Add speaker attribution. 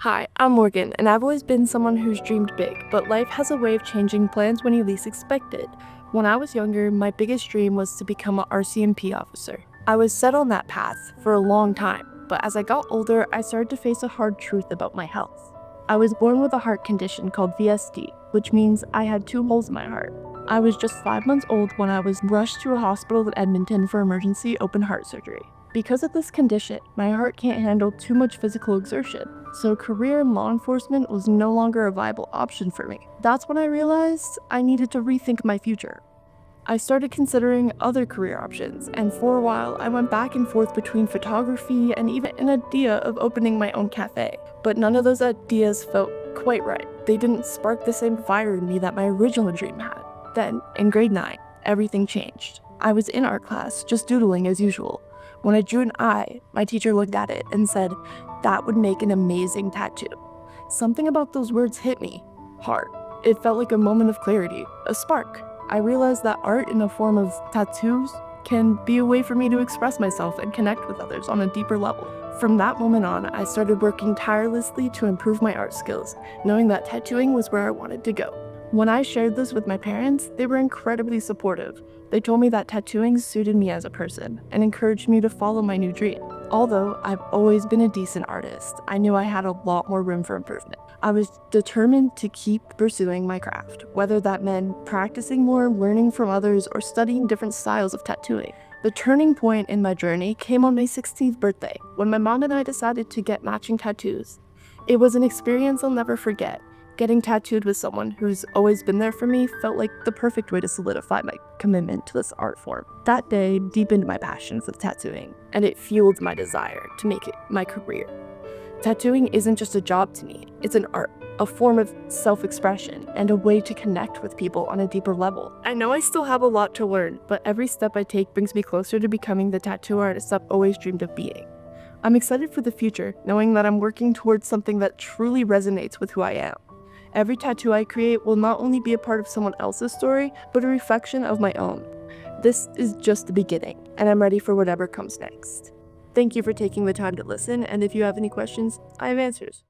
Speaker 1: Hi, I'm Morgan, and I've always been someone who's dreamed big, but life has a way of changing plans when you least expect it. When I was younger, my biggest dream was to become an RCMP officer. I was set on that path for a long time, but as I got older, I started to face a hard truth about my health. I was born with a heart condition called VSD, which means I had two holes in my heart. I was just 5 months old when I was rushed to a hospital in Edmonton for emergency open heart surgery. Because of this condition, my heart can't handle too much physical exertion, so a career in law enforcement was no longer a viable option for me. That's when I realized I needed to rethink my future. I started considering other career options, and for a while I went back and forth between photography and even an idea of opening my own cafe. But none of those ideas felt quite right. They didn't spark the same fire in me that my original dream had. Then, in grade 9, everything changed. I was in art class, just doodling as usual. When I drew an eye, my teacher looked at it and said, "That would make an amazing tattoo." Something about those words hit me hard. It felt like a moment of clarity, a spark. I realized that art in the form of tattoos can be a way for me to express myself and connect with others on a deeper level. From that moment on, I started working tirelessly to improve my art skills, knowing that tattooing was where I wanted to go. When I shared this with my parents, they were incredibly supportive. They told me that tattooing suited me as a person and encouraged me to follow my new dream. Although I've always been a decent artist, I knew I had a lot more room for improvement. I was determined to keep pursuing my craft, whether that meant practicing more, learning from others, or studying different styles of tattooing. The turning point in my journey came on my 16th birthday, when my mom and I decided to get matching tattoos. It was an experience I'll never forget. Getting tattooed with someone who's always been there for me felt like the perfect way to solidify my commitment to this art form. That day deepened my passion for tattooing, and it fueled my desire to make it my career. Tattooing isn't just a job to me, it's an art, a form of self-expression, and a way to connect with people on a deeper level. I know I still have a lot to learn, but every step I take brings me closer to becoming the tattoo artist I've always dreamed of being. I'm excited for the future, knowing that I'm working towards something that truly resonates with who I am. Every tattoo I create will not only be a part of someone else's story, but a reflection of my own. This is just the beginning, and I'm ready for whatever comes next. Thank you for taking the time to listen, and if you have any questions, I have answers.